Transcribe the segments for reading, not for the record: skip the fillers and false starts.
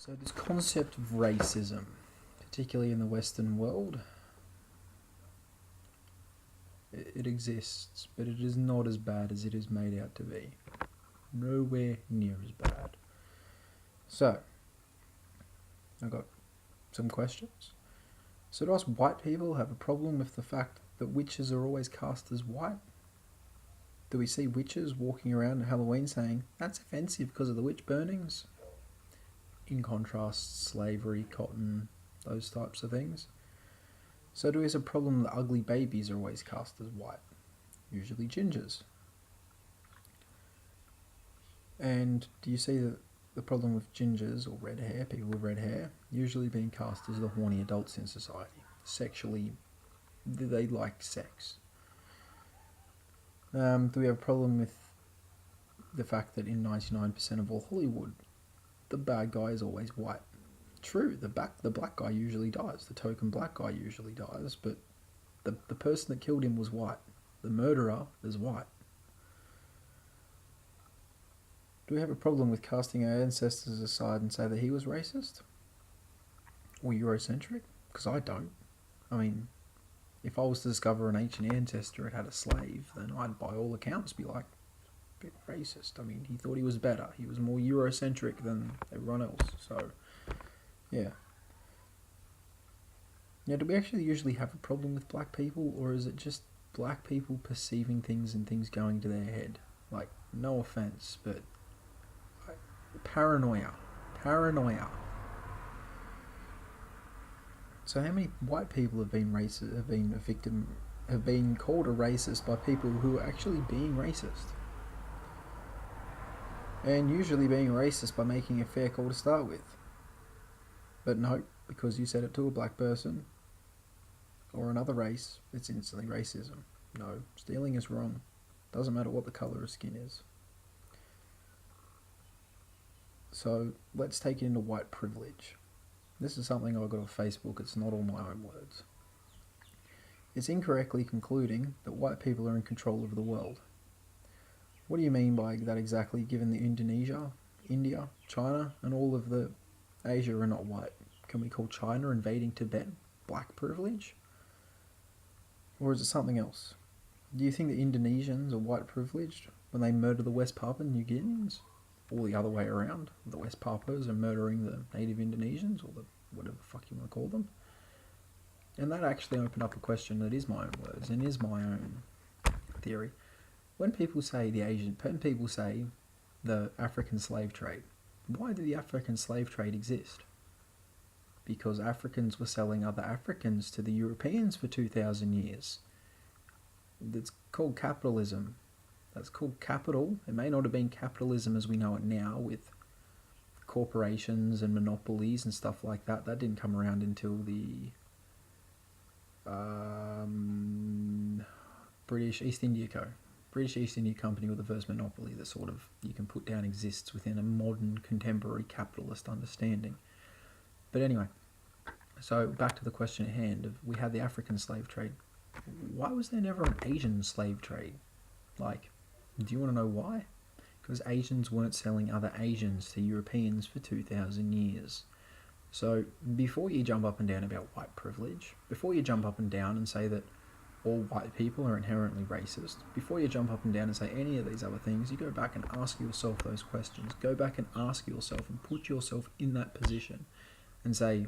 So this concept of racism, particularly in the Western world, it exists, but it is not as bad as it is made out to be. Nowhere near as bad. So, I've got some questions. So do us white people have a problem with the fact that witches are always cast as white? Do we see witches walking around on Halloween saying, that's offensive because of the witch burnings? In contrast, slavery, cotton, those types of things. So do we have a problem that ugly babies are always cast as white? Usually gingers. And do you see the problem with gingers or red hair, people with red hair, usually being cast as the horny adults in society? Sexually, they like sex. Do we have a problem with the fact that in 99% of all Hollywood, the bad guy is always white? True, the black guy usually dies, the token black guy usually dies, but the person that killed him was white. The murderer is white. Do we have a problem with casting our ancestors aside and say that he was racist? Or Eurocentric? Because I don't. I mean, if I was to discover an ancient ancestor that had a slave, then I'd by all accounts be like, a bit racist. I mean, he thought he was better. He was more Eurocentric than everyone else. So, yeah. Now, do we actually usually have a problem with black people, or is it just black people perceiving things and things going to their head? Like, no offense, but paranoia. So how many white people have been racist, have been called a racist by people who are actually being racist? And usually being racist by making a fair call to start with. But no, because you said it to a black person or another race, it's instantly racism. No, stealing is wrong. Doesn't matter what the colour of skin is. So let's take it into white privilege. This is something I got off Facebook, it's not all my own words. It's incorrectly concluding that white people are in control of the world. What do you mean by that exactly, given that Indonesia, India, China, and all of the Asia are not white? Can we call China invading Tibet black privilege? Or is it something else? Do you think that Indonesians are white privileged when they murder the West Papua New Guineans? Or the other way around, the West Papuans are murdering the native Indonesians, or the whatever the fuck you want to call them. And that actually opened up a question that is my own words and is my own theory. When people say the African slave trade, why did the African slave trade exist? Because Africans were selling other Africans to the Europeans for 2,000 years. That's called capitalism. That's called capital. It may not have been capitalism as we know it now with corporations and monopolies and stuff like that. That didn't come around until the British East India Company were the first monopoly that sort of you can put down exists within a modern contemporary capitalist understanding. But anyway, so back to the question at hand. We had the African slave trade. Why was there never an Asian slave trade? Like, do you want to know why? Because Asians weren't selling other Asians to Europeans for 2,000 years. So before you jump up and down about white privilege, before you jump up and down and say that all white people are inherently racist, before you jump up and down and say any of these other things, you go back and ask yourself those questions. Go back and ask yourself and put yourself in that position and say,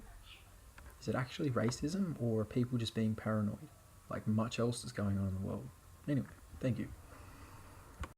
is it actually racism or are people just being paranoid? Like much else is going on in the world. Anyway, thank you.